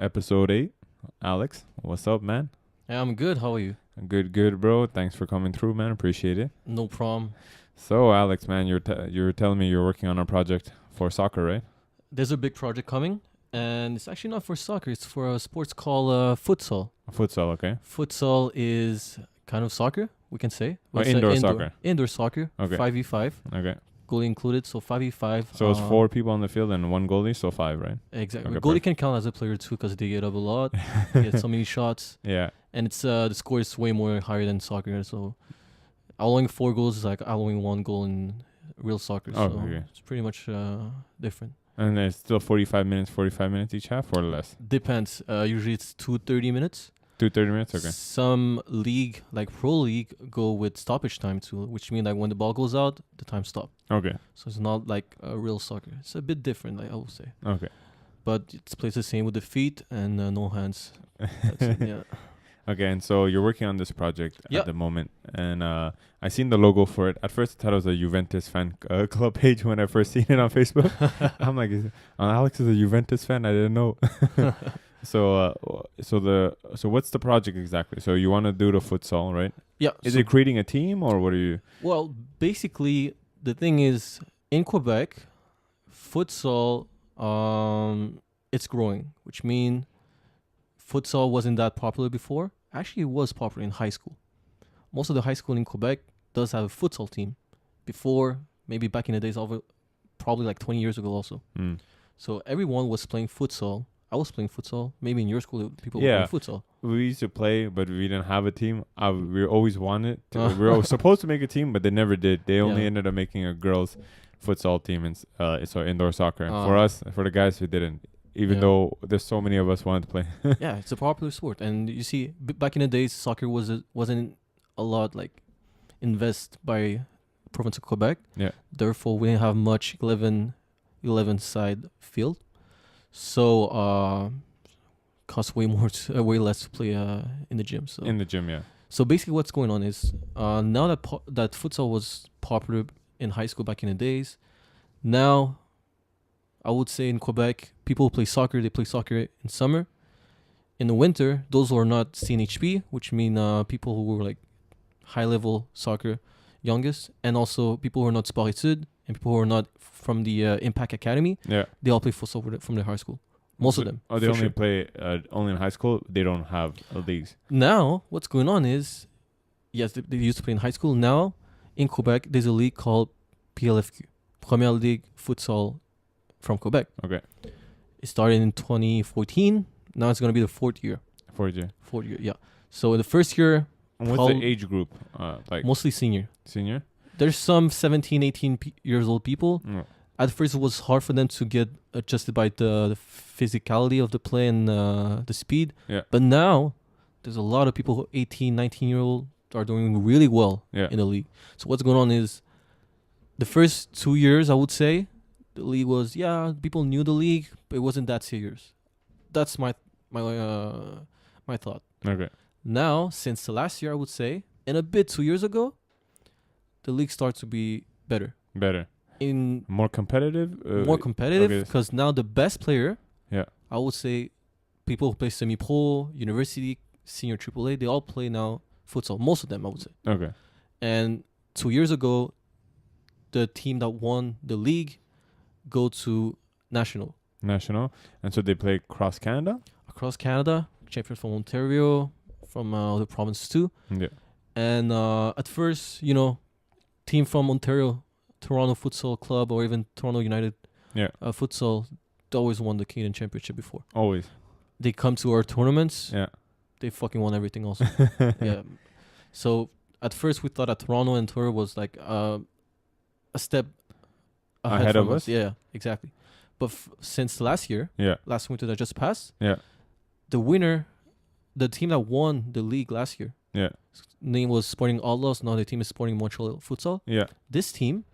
episode 8. Alex, what's up, man? Yeah, I'm good. How are you? Good, bro. Thanks for coming through, man. Appreciate it. No problem. So, Alex, man, you're telling me you're working on a project for soccer, right? There's a big project coming, and it's actually not for soccer. It's for a sports called futsal. Futsal, okay. Futsal is kind of soccer, we can say. Or It's indoor soccer. Indoor soccer. Okay. 5v5. Okay. Goalie included, so 5v5. So it's 4 people on the field and 1 goalie, so 5, right? Exactly. Okay, Goalie perfect. can count as a player too because they get up a lot. They get so many shots, Yeah. and it's the score is way more higher than soccer. So allowing 4 goals is like allowing 1 goal in real soccer. Oh, so okay. it's pretty much different. And it's still 45 minutes each half or less? Depends. Usually it's 2 30 minutes. 30 minutes? Okay. Some league, like pro league, go with stoppage time too, which means like when the ball goes out, the time stops. Okay. So it's not like real soccer. It's a bit different, I would say. Okay. But it's plays the same with the feet and no hands. That's it, yeah. Okay, and so you're working on this project Yep. at the moment, and I seen the logo for it. At first, I thought it was a Juventus fan club page when I first seen it on Facebook. I'm like, Alex is a Juventus fan? I didn't know. So what's the project exactly? So you want to do the futsal, right? Yeah. Is so- it creating a team, or what are you? Well, basically, the thing is, in Quebec, futsal, it's growing, which means futsal wasn't that popular before. Actually, it was popular in high school. Most of the high school in Quebec does have a futsal team. Before, maybe back in the days, probably like 20 years ago also. Mm. So everyone was playing futsal. I was playing futsal. Maybe in your school, people Yeah. were playing futsal. We used to play, but we didn't have a team. We always wanted to. We were supposed to make a team, but they never did. They only Yeah. ended up making a girls' futsal team and so indoor soccer. Ah. For us, for the guys who didn't, even Yeah. though there's so many of us wanted to play. Yeah, it's a popular sport. And you see, back in the days, soccer wasn't a lot like invest by province of Quebec. Yeah. Therefore, we didn't have much 11 side field. So cost way more, way less to play in the gym. So In the gym, yeah. So basically, what's going on is now that that futsal was popular in high school back in the days, now I would say in Quebec, people play soccer. They play soccer in summer. In the winter, those who are not CNHP, which mean people who were like high level soccer, youngest, and also people who are not sport études and people who are not from the Impact Academy, Yeah. they all play futsal from their high school. Most of them. Oh, they for only sure. play only in high school. They don't have leagues. Now, what's going on is, yes, they used to play in high school. Now, in Quebec, there's a league called PLFQ, Première Ligue Futsal from Quebec. Okay. It started in 2014. Now it's going to be the 4th year. 4G. 4th year, yeah. So the first year, And what's the age group? Like mostly senior. senior? There's some 17, 18 years old people. No. At first, it was hard for them to get adjusted by the physicality of the play and the speed. Yeah. But now, there's a lot of people who 18, 19-year-old are doing really well Yeah. in the league. So what's going on is, the first 2 years, I would say, the league was, people knew the league, but it wasn't that serious. That's my thought. Okay. Now, since the last year, I would say, and a bit 2 years ago, the league starts to be better. Better. In More competitive? more competitive, okay. because now the best player, Yeah. I would say, people who play semi-pro, university, senior AAA, they all play now futsal. Most of them, I would say. Okay. And 2 years ago, the team that won the league go to national. National. And so they play cross Canada? Across Canada, champions from Ontario, from other provinces too. Yeah. And at first, team from Ontario, Toronto Futsal Club, or even Toronto United Yeah. Futsal, they always won the Canadian Championship before. Always. They come to our tournaments, Yeah. they fucking won everything also. Yeah. So at first we thought that Toronto and Ontario was like a step Ahead from of us? Yeah, exactly. But since last year, Yeah. last winter that just passed, Yeah. the winner, the team that won the league last year, Yeah. name was Sporting Outlaws. Now the team is Sporting Montreal Futsal. Yeah. This team,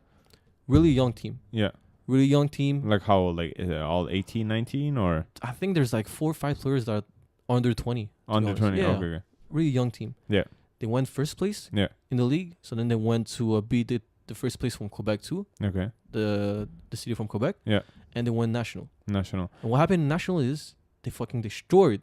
really young team. Yeah. Really young team. Like how old? Like is it all 18, 19 or I think there's like 4 or 5 players that are under 20. to be under honest. 20? Yeah. Okay. Really young team. Yeah. They went first place Yeah. in the league. So then they went to beat the first place from Quebec too. Okay. The city from Quebec. Yeah. And they went national. National. And what happened in national is they fucking destroyed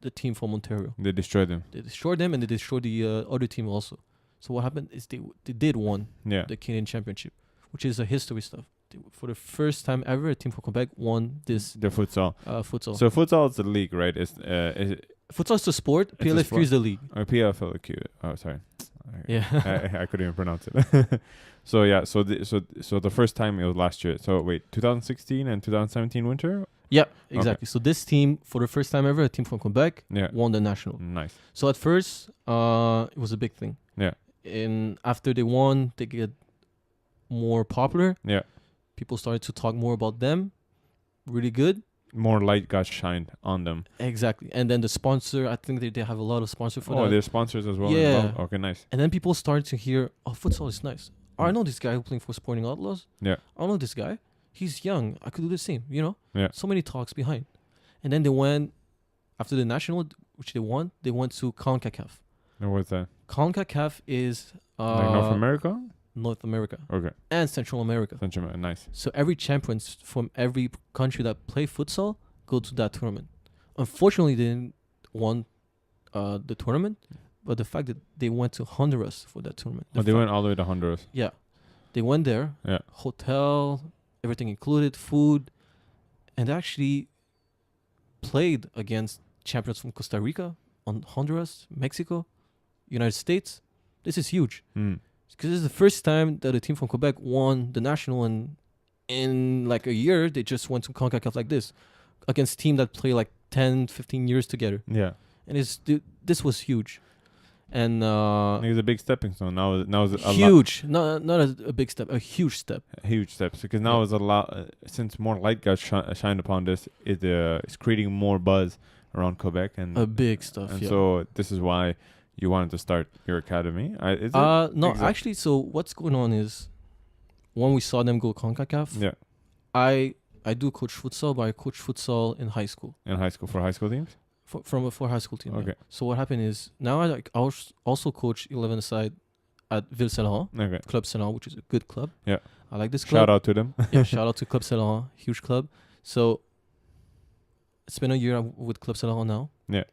the team from Ontario. They destroyed them. They destroyed them, and they destroyed the other team also. So what happened is they did won Yeah. the Canadian Championship, which is a history stuff. For the first time ever, a team from Quebec won this The futsal. futsal. So futsal is the league, right? Is it Futsal is the sport. a PLFQ sport. is the league. PFLQ? Oh, sorry. Yeah. I couldn't even pronounce it. So yeah, so the first time it was last year. So wait, 2016 and 2017 winter. Yeah, exactly. So this team, for the first time ever, a team from Quebec Yeah. won the national. Nice. So at first, it was a big thing. Yeah. And after they won, they get more popular. Yeah. People started to talk more about them. Really good. More light got shined on them. Exactly. And then the sponsor, I think they have a lot of sponsors for Oh, that. they're sponsors as well. Yeah. Okay, nice. And then people started to hear, oh, futsal is nice. Oh, I know this guy who's playing for Sporting Outlaws. Yeah. I know this guy. He's young. I could do the same, Yeah. So many talks behind. And then they went, after the national, which they won to CONCACAF. And what's that? CONCACAF is Like North America? North America Okay. and Central America. Central America. Nice. So every champions from every country that play futsal go to that tournament. Unfortunately, they didn't won the tournament, but the fact that they went to Honduras for that tournament. They went all the way to Honduras. Yeah, they went there. Yeah. Hotel, everything included, food, and actually played against champions from Costa Rica, on Honduras, Mexico, United States. This is huge. Because this is the first time that a team from Quebec won the national, and in like a year, they just went to CONCACAF like this against team that play like 10, 15 years together. Yeah. And this was huge. And It was a big stepping stone. Now it's a huge. Not a big step, a huge step. huge steps, because now it's a lot, since more light got shined upon this, it's creating more buzz around Quebec, and A big stuff, and yeah. so this is why you wanted to start your academy. Is it? No, actually, so what's going on is when we saw them go CONCACAF, Yeah. I do coach futsal, but I coach futsal in high school. In high school, for high school teams? For high school team. Okay. Yeah. So what happened is now I also coach 11 side at Ville Saint Laurent, Okay. Club Saint Laurent, which is a good club. Yeah. I like this club. Shout out to them. Yeah, shout out to Club Saint Laurent, huge club. So it's been a year with Club Saint Laurent now. Yeah.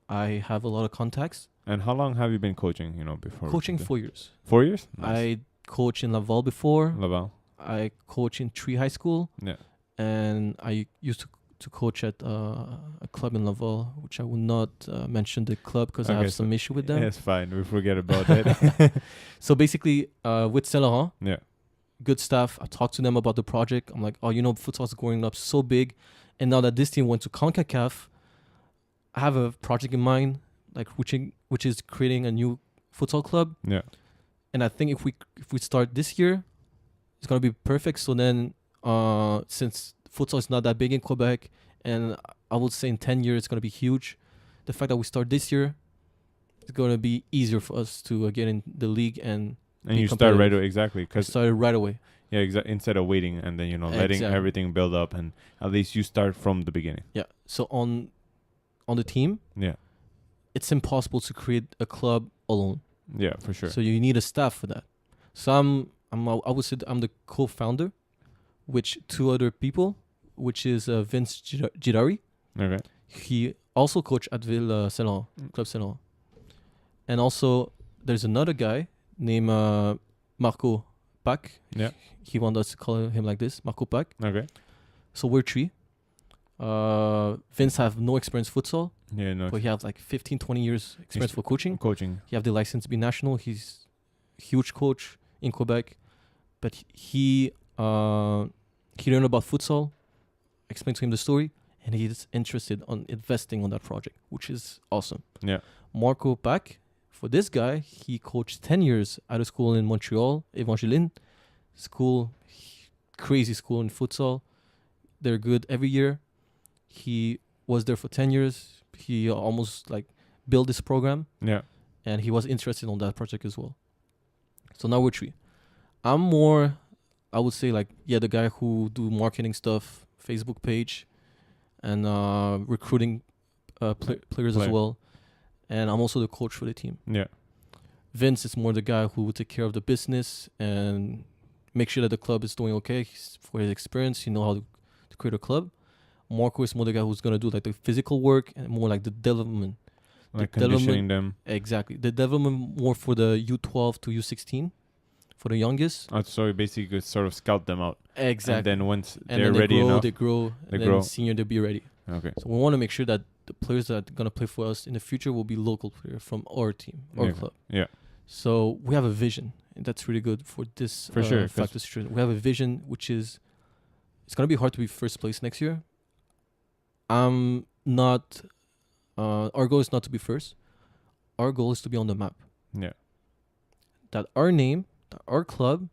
I have a lot of contacts. And how long have you been coaching, before? Coaching 4 years. 4 years? I coached in Laval before. Laval. I coach in Tree High School. Yeah. And I used to coach at a club in Laval, which I will not mention the club because I Okay, have some issue with them. It's fine. We forget about that. So basically, with Saint Laurent, Yeah. good staff. I talked to them about the project. I'm like, futsal is growing up so big, and now that this team went to CONCACAF, I have a project in mind, like which is creating a new futsal club. Yeah. And I think if we start this year, it's gonna be perfect. So then, since futsal is not that big in Quebec, and I would say in 10 years it's gonna be huge, the fact that we start this year, it's gonna be easier for us to get in the league and You start right away, exactly, because started right away. yeah, instead of waiting and then letting Exactly. everything build up, and at least you start from the beginning. Yeah. So on the team, Yeah. it's impossible to create a club alone. Yeah, for sure. So you need a staff for that. So I would say I'm the co-founder, which two other people, which is Vince Girari. Okay. He also coached at Ville Saint Laurent, Club Saint Laurent. And also there's another guy named Marco Pac. Yeah. He wanted us to call him like this, Marco Pac. Okay. So we're three. Vince have no experience futsal, Yeah, no. but he has like 15, 20 years experience for coaching. Coaching. He have the license to be national. He's a huge coach in Quebec, but he learned about futsal. Explained to him the story, and he's interested on investing on that project, which is awesome. Yeah. Marco Pac, for this guy, he coached 10 years at a school in Montreal, Evangeline school, crazy school in futsal. They're good every year. He was there for 10 years. He almost like built this program, Yeah. and he was interested on that project as well. So now we're three. I'm more, I would say like, the guy who do marketing stuff, Facebook page, and recruiting players as well. And I'm also the coach for the team. Yeah. Vince is more the guy who will take care of the business and make sure that the club is doing okay. For his experience, he know how to create a club. Marco is more the guy who's gonna do like the physical work and more like the development. Like The conditioning them. Exactly. The development more for the U12 to U16 for the youngest. Oh, so you basically could sort of scout them out. Exactly. And then once And they're then ready enough. they grow. They And grow. then senior, they'll be ready. Okay. So we want to make sure that the players that are going to play for us in the future will be local players from our team, our club. Yeah. So we have a vision. And that's really good for this For sure, factor situation. We have a vision which is, it's going to be hard to be first place next year. I'm not, our goal is not to be first. Our goal is to be on the map. Yeah. That our name, that our club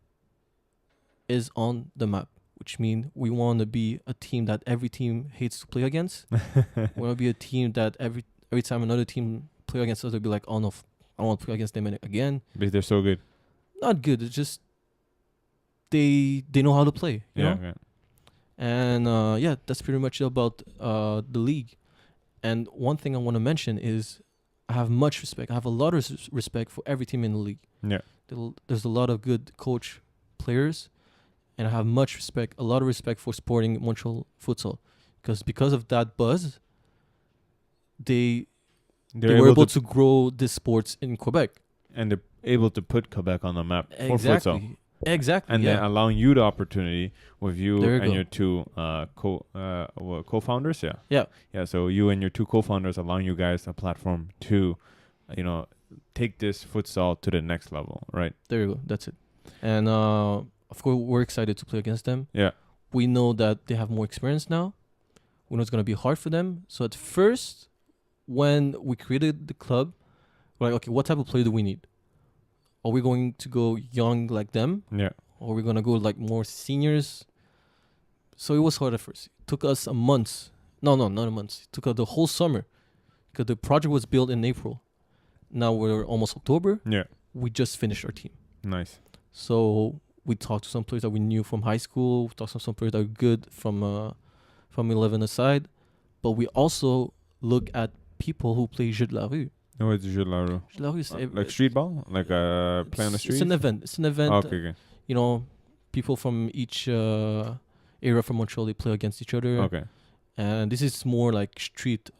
is on the map, which means we want to be a team that every team hates to play against. We want to be a team that every time another team play against us, they'll be like, oh no, I don't want to play against them again. Because they're so good. Not good. It's just they know how to play. You know? Yeah. And that's pretty much it about the league. And one thing I want to mention is I have much respect. I have a lot of respect for every team in the league. Yeah. There's a lot of good coach players, and I have a lot of respect for Sporting Montreal Futsal, because of that buzz, they were able to grow this sports in Quebec, and they're able to put Quebec on the map for futsal. Exactly. And then allowing you the opportunity with you and your two co-founders. Yeah. So you and your two co-founders allowing you guys a platform to, take this futsal to the next level, right? There you go. That's it. And of course, we're excited to play against them. Yeah. We know that they have more experience now. We know it's going to be hard for them. So at first, when we created the club, we're like, okay, what type of player do we need? Are we going to go young like them? Yeah. Or are we going to go like more seniors? So it was hard at first. It took us a month. No, not a month. It took us the whole summer. Because the project was built in April. Now we're almost October. Yeah. We just finished our team. Nice. So we talked to some players that we knew from high school. We talked to some players that are good from 11 aside. But we also look at people who play Jeux de la Rue. No, it's Jeux de la Rue. Jeux de la Rue is like street ball? Like play on the street? It's an event. Okay. People from each area from Montreal, they play against each other. Okay. And this is more like street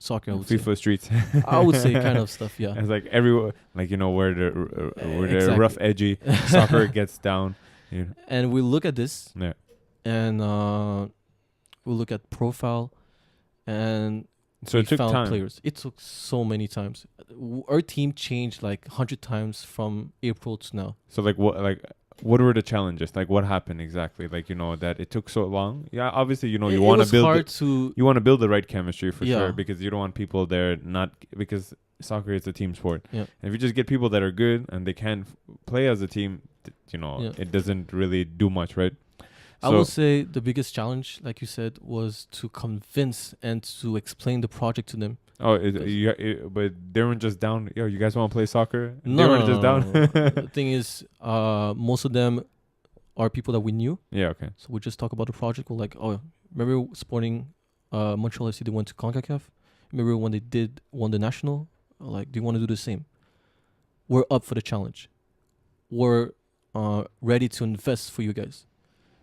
soccer, I would FIFA say. streets. I would say kind of stuff, yeah. It's like everywhere, like, where the rough, edgy soccer gets down. And we look at this. Yeah. And we look at profile. And so it took time. Players. It took so many times. Our team changed like 100 times from April to now. So what were the challenges? Like what happened exactly? Like that it took so long. Yeah, obviously you want to build. You want to build the right chemistry for sure, because you don't want people there because soccer is a team sport. Yeah. And if you just get people that are good and they can play as a team, it doesn't really do much, right? I would say the biggest challenge, like you said, was to convince and to explain the project to them. Oh, but they weren't just down. Yo, you guys want to play soccer? No, they weren't just down. The thing is, most of them are people that we knew. Yeah, okay. So we just talk about the project. We're like, oh, remember Sporting Montreal FC, they went to CONCACAF? Remember when they won the national? Like, do you want to do the same? We're up for the challenge. We're ready to invest for you guys.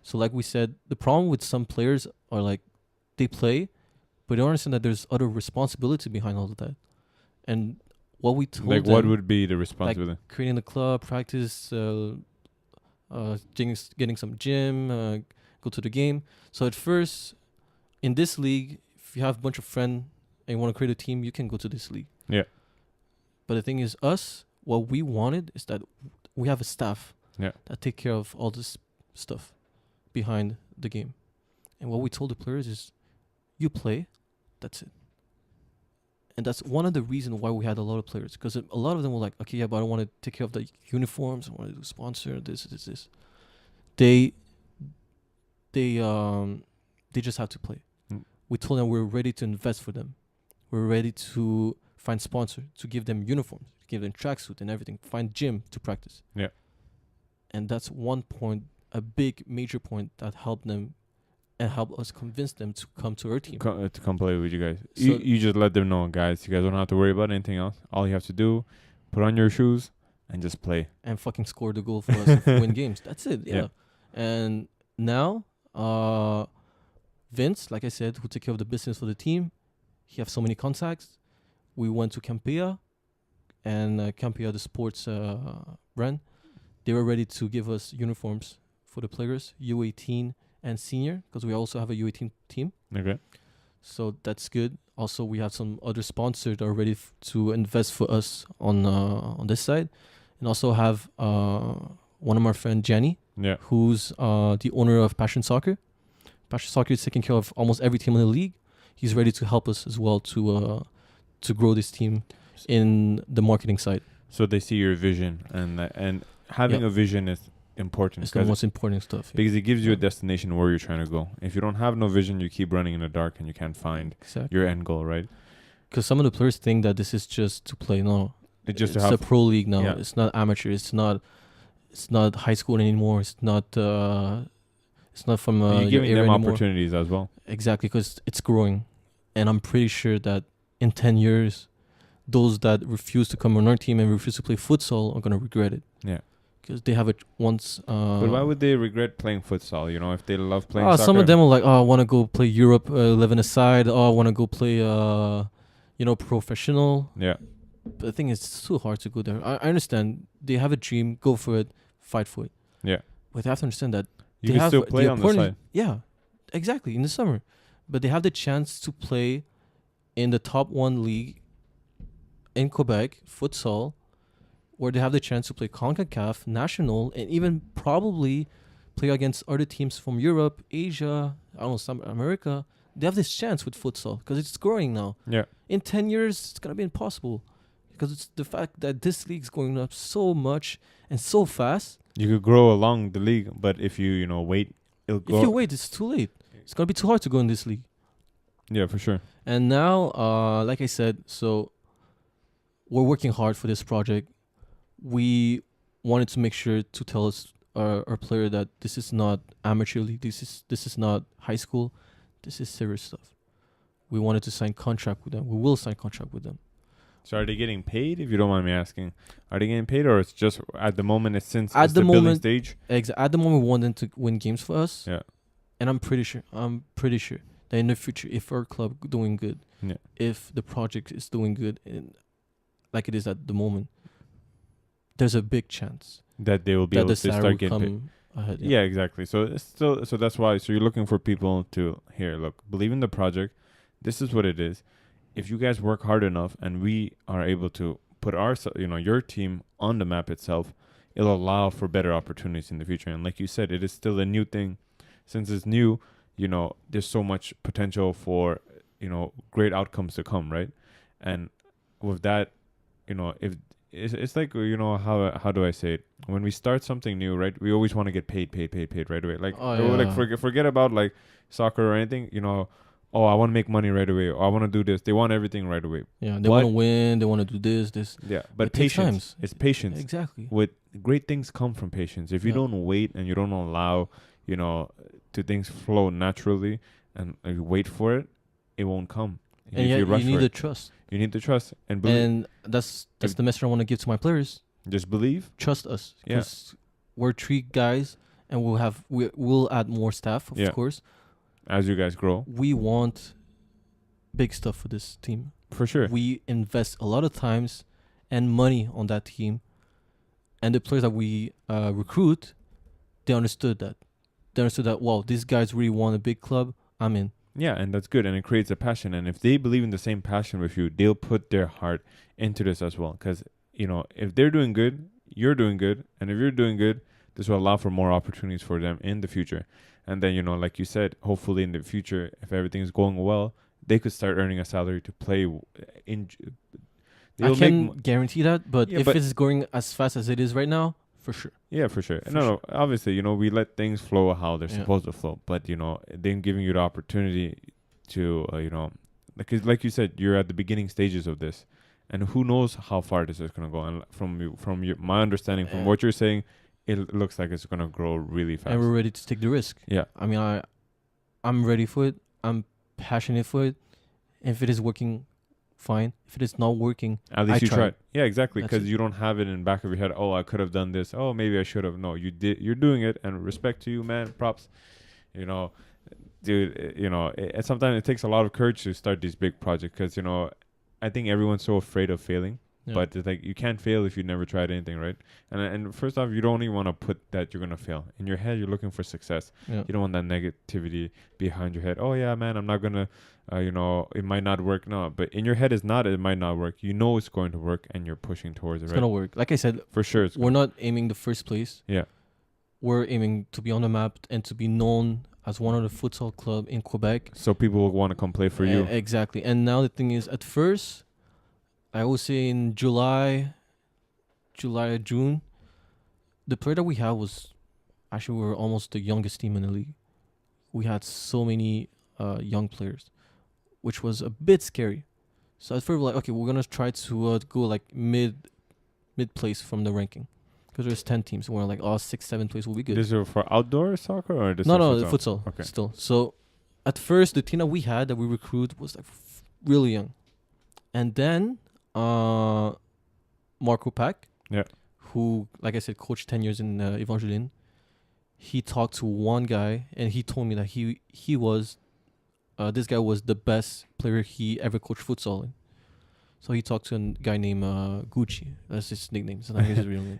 So like we said, the problem with some players are like, they play, but they don't understand that there's other responsibility behind all of that. And what we told them... Like, what would be the responsibility? Like creating the club, practice, getting some gym, go to the game. So at first, in this league, if you have a bunch of friends and you want to create a team, you can go to this league. Yeah. But the thing is, what we wanted is that we have a staff that take care of all this stuff behind the game. And what we told the players is, you play, that's it. And that's one of the reasons why we had a lot of players, because a lot of them were like, okay, yeah, but I want to take care of the uniforms, I want to do sponsor this. They just have to play. We told them we're ready to invest for them. We're ready to find sponsor, to give them uniforms, give them tracksuit and everything, find gym to practice. Yeah. And that's one point, a big major point that helped them and helped us convince them to come to our team. To come play with you guys. So you just let them know, guys, you guys don't have to worry about anything else. All you have to do, put on your shoes and just play. And fucking score the goal for us and win games. That's it, yeah. And now, Vince, like I said, who took care of the business for the team, he have so many contacts. We went to Campea, and Campea, the sports brand, they were ready to give us uniforms for the players, U18 and senior, because we also have a U18 team. Okay. So that's good. Also, we have some other sponsors that are ready to invest for us on this side, and also have one of our friend Jenny, Yeah. who's the owner of Passion Soccer. Passion Soccer is taking care of almost every team in the league. He's ready to help us as well to grow this team in the marketing side. So they see your vision, and having a vision is important. It's the most important stuff. Because it gives you a destination where you're trying to go. If you don't have no vision, you keep running in the dark and you can't find your end goal, right? Because some of the players think that this is just to play. No, it's just a pro league now. Yeah. It's not amateur. It's not high school anymore. It's not from you're giving your them area opportunities as well. Exactly, because it's growing, and I'm pretty sure that in 10 years, those that refuse to come on our team and refuse to play futsal are gonna regret it. Yeah. Because they have it once. But why would they regret playing futsal? You know, if they love playing soccer. Some of them are like, I want to go play Europe 11 aside. I want to go play, professional. Yeah. But the thing is, it's too hard to go there. I understand. They have a dream. Go for it. Fight for it. Yeah. But they have to understand that you can still play on the side. Yeah, exactly, in the summer. But they have the chance to play in the top 1 league in Quebec, futsal, where they have the chance to play CONCACAF, national, and even probably play against other teams from Europe, Asia, I don't know, some America. They have this chance with futsal because it's growing now. Yeah. In 10 years, it's going to be impossible because it's the fact that this league's going up so much and so fast. You could grow along the league, but if you wait, it'll go. If you wait, it's too late. It's going to be too hard to go in this league. Yeah, for sure. And now, like I said, so we're working hard for this project. We wanted to make sure to tell our player that this is not amateur league. This is not high school. This is serious stuff. We wanted to sign contract with them. We will sign contract with them. So are they getting paid, if you don't mind me asking? Are they getting paid, or it's just at the moment, it's the building stage? At the moment, we want them to win games for us. Yeah. And I'm pretty sure that in the future, if our club doing good, if the project is doing good, like it is at the moment, there's a big chance that they will be able to start getting paid. Ahead, yeah, exactly. So it's still, so that's why. So you're looking for people to believe in the project. This is what it is. If you guys work hard enough, and we are able to put your team on the map itself, it'll allow for better opportunities in the future. And like you said, it is still a new thing. Since it's new, there's so much potential for great outcomes to come, right? And with that, if it's like, how do I say it? When we start something new, right, we always want to get paid right away. Like, forget about like soccer or anything, I want to make money right away, or I want to do this. They want everything right away. Yeah, they want to win, they want to do this. Yeah, but patience. It's patience. Exactly. With great things come from patience. If you don't wait and you don't allow, to things flow naturally, and you wait for it, it won't come. And you need the trust. You need the trust and believe. And that's the message I want to give to my players. Just believe. Trust us. Because we're 3 guys, and we'll add more staff, of course. As you guys grow. We want big stuff for this team. For sure. We invest a lot of times and money on that team. And the players that we recruit, they understood that. They understood that, wow, these guys really want a big club. I'm in. Yeah, and that's good. And it creates a passion. And if they believe in the same passion with you, they'll put their heart into this as well. Because, if they're doing good, you're doing good. And if you're doing good, this will allow for more opportunities for them in the future. And then, like you said, hopefully in the future, if everything's going well, they could start earning a salary to play in. I can't guarantee that, but if it's going as fast as it is right now, for sure. Yeah, for sure. No, obviously, we let things flow how they're supposed to flow. But, them giving you the opportunity to, because like you said, you're at the beginning stages of this. And who knows how far this is going to go. And from my understanding, from what you're saying, it looks like it's going to grow really fast. And we're ready to take the risk. Yeah. I mean, I'm ready for it. I'm passionate for it. If it is working, fine. If it is not working, at least you tried. Yeah, exactly. That's because you don't have it in the back of your head, I could have done this. Maybe I should have. No, you did. You're doing it. And respect to you, man. Props. dude, sometimes it takes a lot of courage to start these big projects because, I think everyone's so afraid of failing. Yeah. But it's like you can't fail if you never tried anything, right? And first off, you don't even want to put that you're gonna fail in your head. You're looking for success. Yeah. You don't want that negativity behind your head. Oh yeah, man, I'm not gonna, it might not work. No, but in your head is not. It might not work. You know it's going to work, and you're pushing towards it. It's right? gonna work. Like I said, For sure. we're not aiming the first place. Yeah. We're aiming to be on the map and to be known as one of the futsal club in Quebec. So people will want to come play for you. Exactly. And now the thing is, at first, I would say in July, June, the player that we had was actually we were almost the youngest team in the league. We had so many young players, which was a bit scary. So at first, we're like, okay, we're gonna try to go like mid place from the ranking, because there's 10 teams. And we're like, 6, 7 place will be good. This is for outdoor soccer or this? No, is the futsal. Okay. Still. So at first, the team that we had that we recruited was like really young, and then Marco Pack, who, like I said, coached 10 years in Evangeline. He talked to one guy, and he told me that he was, this guy was the best player he ever coached futsal in. So he talked to a guy named Gucci. That's his nickname. It's not his real name.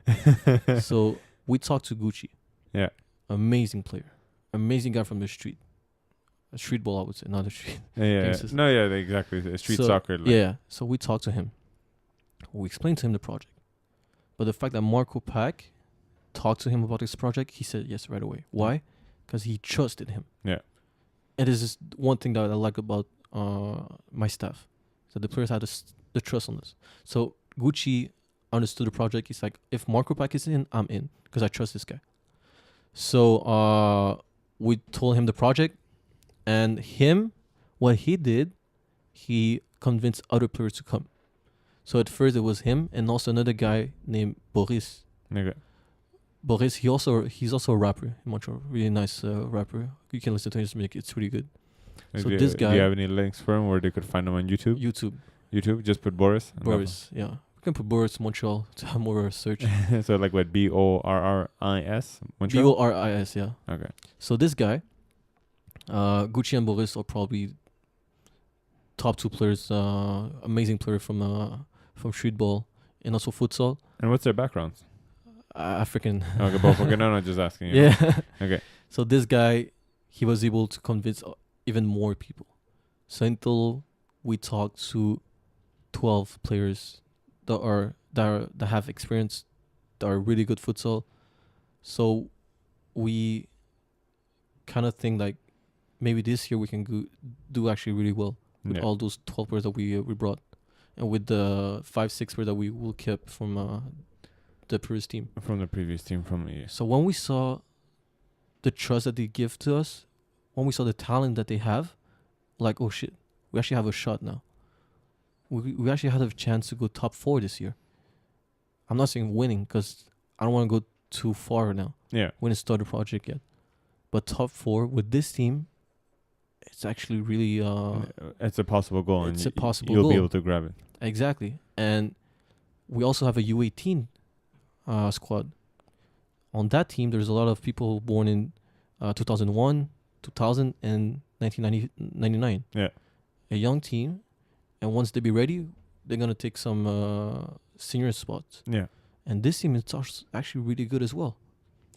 So we talked to Gucci. Yeah. Amazing player. Amazing guy from the street. A street ball, I would say, not a street. Yeah. No, yeah, exactly. Street soccer. Like. Yeah. So we talked to him. We explained to him the project. But the fact that Marco Pack talked to him about this project, he said yes right away. Why? Because he trusted him. Yeah. And this is one thing that I like about my staff. So the players had the trust on us. So Gucci understood the project. He's like, if Marco Pack is in, I'm in, because I trust this guy. So we told him the project, and what he did, he convinced other players to come. So at first it was him and also another guy named Boris. Okay. Boris, he's also a rapper in Montreal. Really nice rapper. You can listen to his music. It's pretty good. So this guy. Do you have any links for him where they could find him on YouTube? YouTube. Just put Boris. Boris. Yeah. We can put Boris Montreal to have more search. So like what? BORRIS Montreal. BORIS. Yeah. Okay. So this guy, Gucci and Boris are probably top 2 players. Amazing player from street ball and also futsal. And what's their backgrounds? African. Okay, both. Okay, no, just asking. Yeah. Okay. So this guy, he was able to convince even more people. So until we talked to 12 players that have experience, that are really good futsal. So we kind of think like maybe this year we can do actually really well with all those 12 players that we brought, and with the 5-6 players that we will keep from the previous team. From the previous team, So when we saw the trust that they give to us, when we saw the talent that they have, like, oh shit, we actually have a shot now. We actually had a chance to go top 4 this year. I'm not saying winning, because I don't want to go too far now. Yeah. We didn't start the project yet. But top 4 with this team, it's actually really... it's a possible goal. It's and a possible you'll goal. be able to grab it. Exactly. And we also have a U18 squad. On that team, there's a lot of people born in 2001, 2000, and 1999. Yeah. A young team, and once they be ready, they're going to take some senior spots. Yeah. And this team is actually really good as well.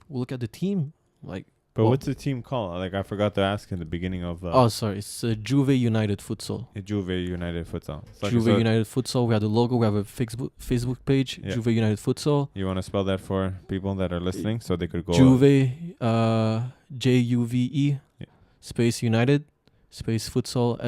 We look at the team, like... But what's the team called? Like, I forgot to ask in the beginning of... It's Juve United Futsal. Juve United Futsal. Juve United Futsal. We have the logo. We have a Facebook page. Yeah. Juve United Futsal. You want to spell that for people that are listening so they could go... Juve, Juve, space United, space Futsal,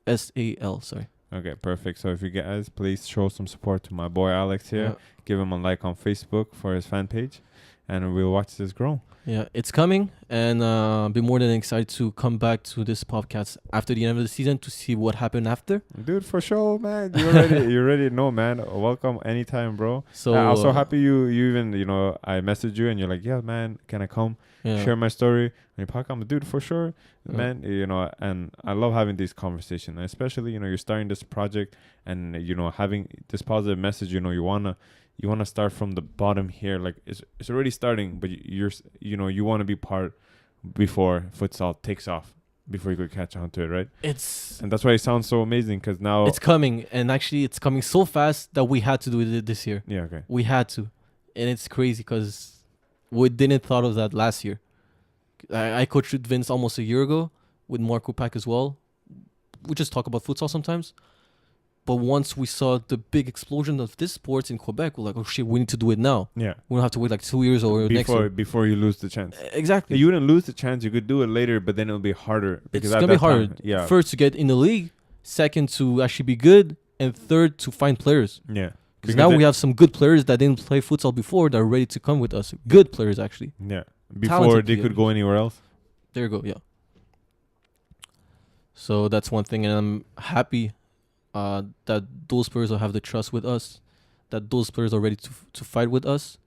FUTSAL, sorry. Okay, perfect. So if you guys, please show some support to my boy Alex here. Yeah. Give him a like on Facebook for his fan page, and we'll watch this grow. Yeah, it's coming, and be more than excited to come back to this podcast after the end of the season to see what happened after. Dude, for sure, man. You already know, man. Welcome anytime, bro. So I'm so happy you even, I messaged you and you're like, yeah, man, can I come share my story on your podcast? I'm like, dude, for sure, man. And I love having these conversations, and especially, you're starting this project and, having this positive message, you want to start from the bottom here. Like it's already starting, but you want to be part before futsal takes off, before you could catch on to it, right? It's And that's why it sounds so amazing, because now it's coming, and actually it's coming so fast that we had to do it this year. yeah, okay, We had to, and it's crazy because we didn't thought of that last year. I coached with Vince almost a year ago with Marco Pack as well. We just talk about futsal sometimes. But once we saw the big explosion of this sports in Quebec, we're like, oh shit, we need to do it now. yeah, We don't have to wait like 2 years or next year. before you lose the chance. Exactly. You wouldn't lose the chance. You could do it later, but then it'll be harder. It's at gonna be that time, hard. yeah, First to get in the league, second to actually be good, and third to find players. yeah. Because now we have some good players that didn't play futsal before that are ready to come with us. Good players, actually. Yeah, before Talented they could go anywhere else. There you go. Yeah. So that's one thing, and I'm happy that those players will have the trust with us, that those players are ready to fight with us.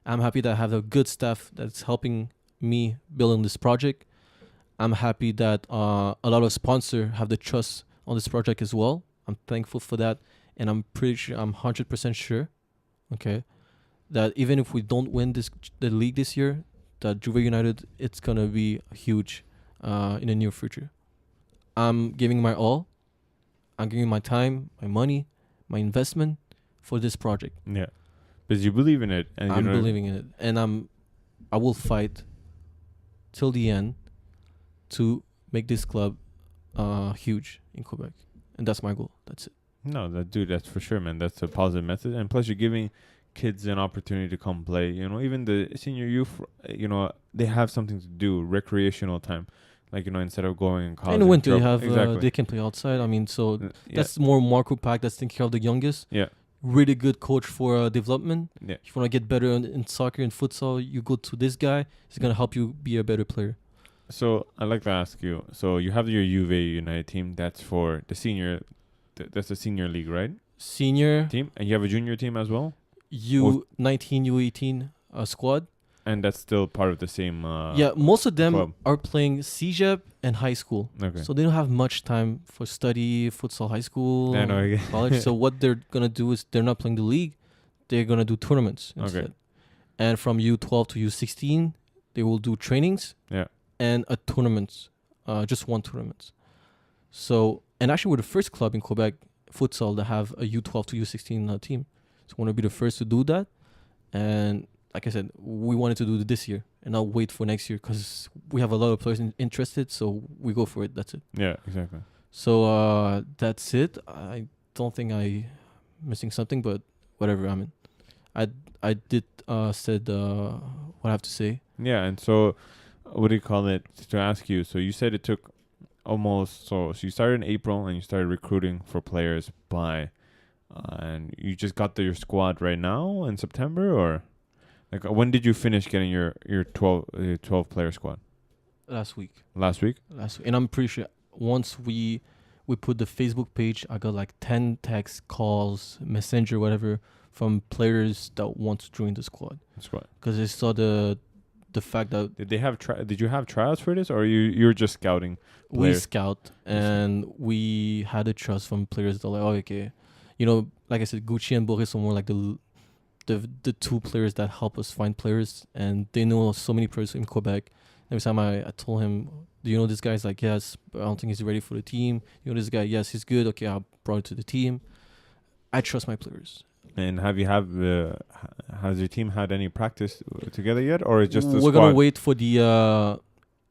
I'm happy that I have a good staff that's helping me building this project. I'm happy that a lot of sponsors have the trust on this project as well. I'm thankful for that, and I'm pretty sure, I'm 100% sure, okay, that even if we don't win the league this year, that Juve United, it's gonna be huge in the near future. I'm giving my all. I'm giving my time, my money, my investment for this project. Yeah, because you believe in it, and I'm believing in it, and I will fight till the end to make this club huge in Quebec, and that's my goal. That's it. No, that's for sure, man. That's a positive message, and plus you're giving kids an opportunity to come play. You know, even the senior youth, you know, they have something to do, recreational time. Like, you know, instead of going in college. In the winter, they have exactly. they can play outside. I mean, so Yeah. that's more Marco Pack that's taking care of the youngest. Yeah. Really good coach for development. Yeah. If you want to get better in soccer and futsal, you go to this guy. He's gonna help you be a better player. So I'd like to ask you. So you have your Juve United team. That's for the senior. That's the senior league, right? Senior Team, and you have a junior team as well. U19, U18 squad. And that's still part of the same. Yeah, most of them club. are playing CJEP and high school. Okay. So they don't have much time for study, futsal, high school, I know, yeah. college. So what they're gonna do is they're not playing the league; they're gonna do tournaments instead. Okay. And from U12 to U16, they will do trainings. Yeah. And a tournament, just one tournament. So, and actually, we're the first club in Quebec futsal to have a U12 to U16 team. So we want to be the first to do that. And like I said, we wanted to do it this year and not wait for next year because we have a lot of players interested. So we go for it. That's it. Yeah, exactly. So that's it. I don't think I missing something, but whatever. I mean, I did said what I have to say. Yeah, and so what do you call it? To ask you, so you said it took almost so you started in April and you started recruiting for players by, and you just got your squad right now in September, or like when did you finish getting your 12 player squad? Last week. Last week. And I'm pretty sure once we put the Facebook page, I got like 10 texts, calls, messenger, whatever, from players that want to join the squad. Because they saw the fact that did you have tryouts for this, or you're just scouting players? We scout, and we had a trust from players that are like, oh, okay, you know, like I said, Gucci and Boris are more like the two players that help us find players, and they know so many players in Quebec. Every time I told him, do you know this guy? He's like, yes, but I don't think he's ready for the team. You know this guy? Yes, he's good. Okay, I brought him to the team. I trust my players. And has your team had any practice together yet, or is just the We're squad? gonna wait for the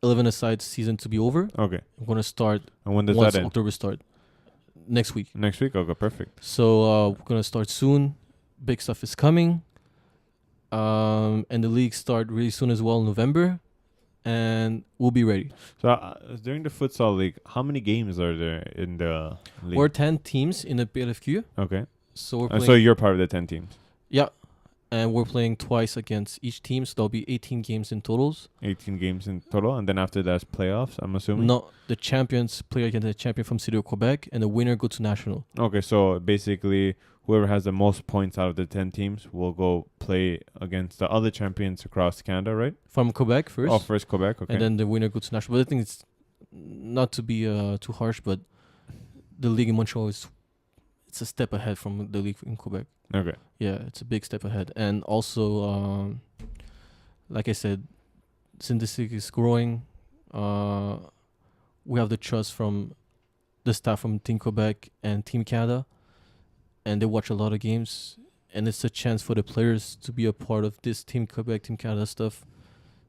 11-a-side season to be over. Okay. We're gonna start. And when does once that end? October start. Next week. Next week? Okay, perfect. So we're gonna start soon. Big stuff is coming. And the league start really soon as well, November, and we'll be ready. So during the futsal league, how many games are there in the league? We're 10 teams in the PLFQ. Okay. So we're playing. So you're part of the 10 teams. Yeah, and we're playing twice against each team, so there'll be 18 games in totals. 18 games in total, and then after that's playoffs, I'm assuming? No, the champions play against the champion from City of Quebec, and the winner go to national. Okay, so basically whoever has the most points out of the 10 teams will go play against the other champions across Canada, right? From Quebec first. Oh, first Quebec, okay. And then the winner go to national. But I think it's not to be too harsh, but the league in Montreal it's a step ahead from the league in Quebec. Okay. Yeah, it's a big step ahead. And also, like I said, since this league is growing, we have the trust from the staff from Team Quebec and Team Canada, and they watch a lot of games, and it's a chance for the players to be a part of this Team Quebec, Team Canada stuff,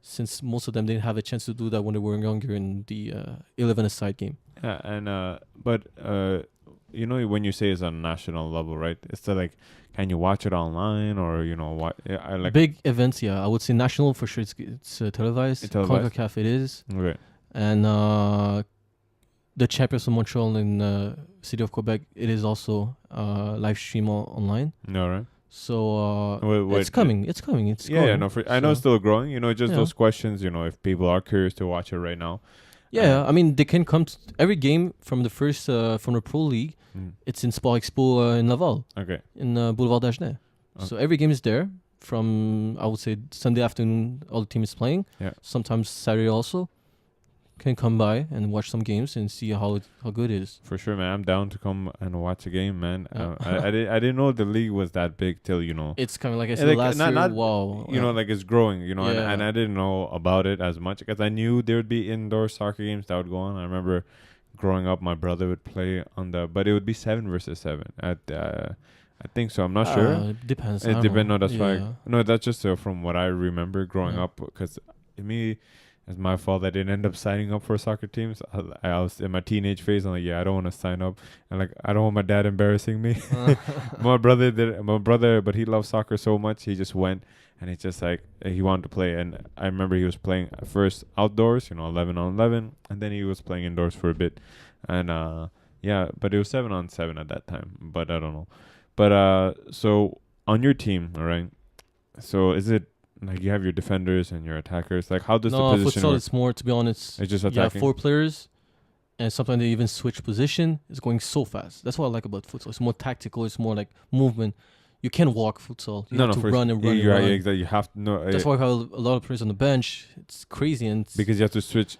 since most of them didn't have a chance to do that when they were younger in the 11-a-side game. Yeah, and but you know, when you say it's on national level, right? It's like, can you watch it online, or you know what? I like Big events, yeah. I would say national for sure. It's televised. It's televised? CONCACAF it is, okay. and the champions of Montreal in city of Quebec it is also live stream online. No, right? So Wait, it's coming. It's coming. It's yeah, growing. no, I know it's still growing. You know, just Yeah. those questions. You know, if people are curious to watch it right now. Yeah, I mean they can come to every game from the first from the Pro League. It's in Sport Expo in Laval, Okay. in Boulevard d'Agenais. Okay. So every game is there from I would say Sunday afternoon. All the team is playing. Yeah. Sometimes Saturday also. Can come by and watch some games and see how good it is. For sure, man. I'm down to come and watch a game, man. Yeah. I didn't know the league was that big till, you know. It's kind of like I And said like, last not- year. not- Wow. You know, like it's growing, you know, Yeah. and I didn't know about it as much because I knew there would be indoor soccer games that would go on. I remember growing up, my brother would play but it would be 7 versus 7 at, I think so. I'm not sure. It depends. It depends. No, that's why. Yeah. No, that's just from what I remember growing Yeah. up. Because me, it's my fault I didn't end up signing up for soccer teams. I was in my teenage phase. I'm like, yeah, I don't want to sign up, and like I don't want my dad embarrassing me. My brother did. My brother, but he loves soccer so much, he just went, and it's just like he wanted to play. And I remember he was playing at first outdoors, you know, 11-on-11, and then he was playing indoors for a bit, and yeah, but it was 7-on-7 at that time. But I don't know. But so on your team, all right. So is it like you have your defenders and your attackers? Like how does the position futsal work? it's more, to be honest. It's just You have attacking. 4 players, and sometimes they even switch position. It's going so fast. That's what I like about futsal. It's more tactical. It's more like movement. You can't walk futsal. You have to run and run and You're run. right, exactly. You have to know That's why we have a lot of players on the bench. It's crazy, and because you have to switch.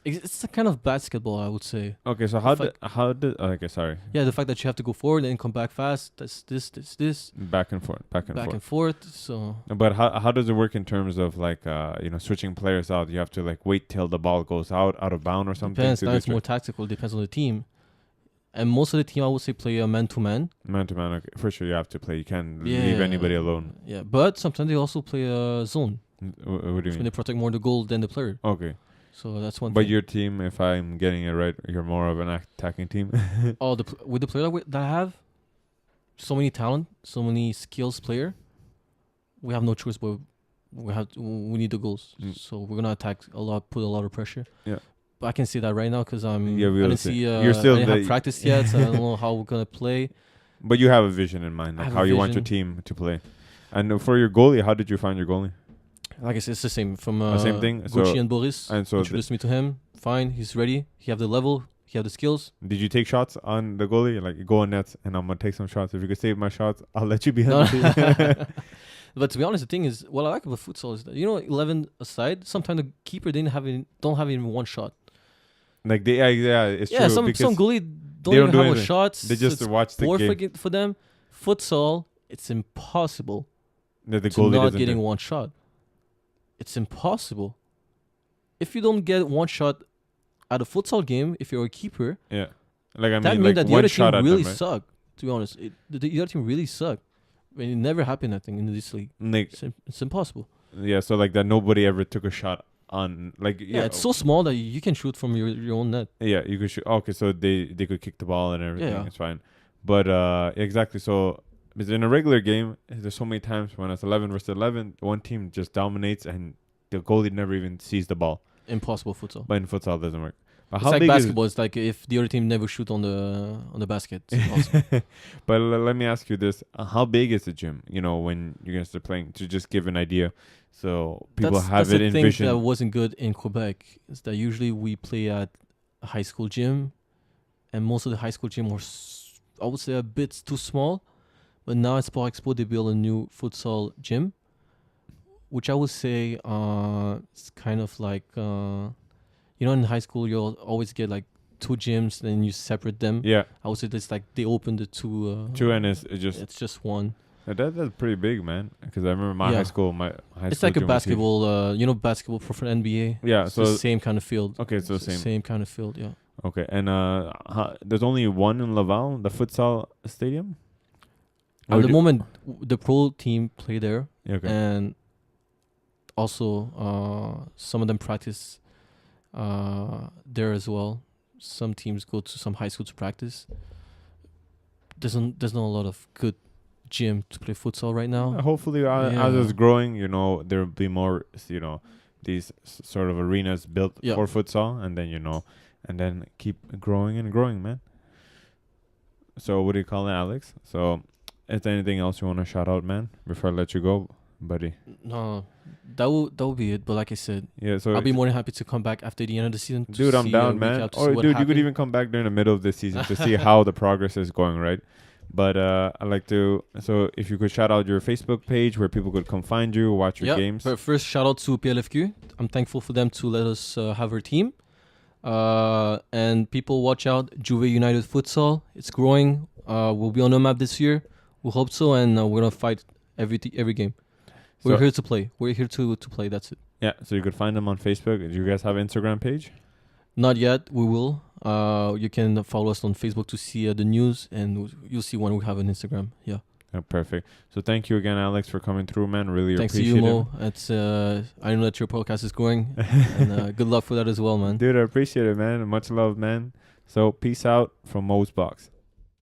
it's a kind of basketball, I would say. Okay, so how did okay, sorry. Yeah, the fact that you have to go forward and come back fast. That's this. Back and forth. Back and forth. So But how does it work in terms of like you know, switching players out? You have to like wait till the ball goes out of bound or something. depends. to Now do it's more tactical. Depends on the team. And most of the team, I would say, play a man-to-man. Man to man. Okay, for sure you have to play. You can't Yeah. leave anybody alone. Yeah, but sometimes they also play a zone. What do you When mean? they protect more the goal than the player. Okay, So that's one but thing. your team, if I'm getting it right, you're more of an attacking team. With the player that I have, so many talent, so many skills player, we have no choice but we need the goals. Mm. So we're gonna attack a lot, put a lot of pressure. Yeah. But I can see that right now because I Yeah, we didn't will see. see. You're still I didn't have the- practice yet, so I don't know how we're gonna play. But you have a vision in mind, I like have how a you want your vision. team to play. And for your goalie, how did you find your goalie? Like I said, it's the same from Same thing? Gucci So- and Boris. and so Introduced me to him. Fine, he's ready. He have the level. He have the skills. Did you take shots on the goalie? Like, go on nets, and I'm gonna take some shots. If you could save my shots, I'll let you be. No. on the team. But to be honest, the thing is, what I like about futsal is that 11 aside, sometimes the keeper don't have even one shot. Like it's Yeah, true. some because goalie they don't don't even do have anything. shots. they just it's watch the poor game. for them. Futsal, it's impossible That the to goalie not doesn't getting do. one shot. It's impossible. If you don't get one shot at a futsal game, if you're a keeper, Yeah, like I that mean, means like that the one other shot team at really them, right? suck. To be honest, the other team really suck. I mean, it never happened, I think, in this league. Like, It's impossible. yeah, so like that nobody ever took a shot on. Like, Yeah, it's so small that you can shoot from your own net. Yeah, you could shoot. Okay, so they could kick the ball and everything. Yeah. It's fine. But exactly. So because in a regular game, there's so many times when it's 11 versus 11, one team just dominates and the goalie never even sees the ball. Impossible futsal. But in futsal, it doesn't work. But It's like basketball. It's like if the other team never shoot on the basket. It's impossible. But let me ask you this: how big is the gym? You know, when you're gonna start playing, to just give an idea, so people have it the thing envisioned. that wasn't good in Quebec is that usually we play at a high school gym, and most of the high school gym were, I would say, a bit too small. But now at Sport Expo, they built a new futsal gym, which I would say it's kind of like in high school you'll always get like 2 gyms, then you separate them. Yeah, I would say it's like they opened the two. true, and it's just It's just one. That's pretty big, man. Because I remember my Yeah. high school, my high It's school like a gym was huge. basketball, basketball for NBA. Yeah, It's so the same kind of field. okay, so It's the same. same kind of field, yeah. Okay, and there's only one in Laval, the futsal stadium. At the moment, the pro team play there, Okay. and also some of them practice there as well. Some teams go to some high school to practice. There's not a lot of good gym to play futsal right now. Hopefully, as Yeah. it's growing, there'll be more, these sort of arenas built Yeah. for futsal, and then and then keep growing and growing, man. So what do you call it, Alex? So, is there anything else you want to shout out, man, before I let you go, buddy? No, that will be it. But like I said, Yeah. So I'll be more than happy to come back after the end of the season. To dude, I'm see down, a man. recap, to Or see what dude, you could happened. even come back during the middle of this season to see how the progress is going, right? But I'd like to. So if you could shout out your Facebook page where people could come find you, watch your games. But first, shout out to PLFQ. I'm thankful for them to let us have our team. And people watch out, Juve United Futsal. It's growing. We'll be on the map this year. We hope so, and we're gonna fight every game. We're here to play. We're here to play. That's it. Yeah, so you could find them on Facebook. Do you guys have an Instagram page? Not yet. We will. You can follow us on Facebook to see the news, and you'll see when we have an Instagram. Yeah. Yeah, perfect. So thank you again, Alex, for coming through, man. Really Thanks to appreciate you, it. Mo. It's I know that your podcast is growing, and good luck for that as well, man. Dude, I appreciate it, man. Much love, man. So peace out from Mo's Box.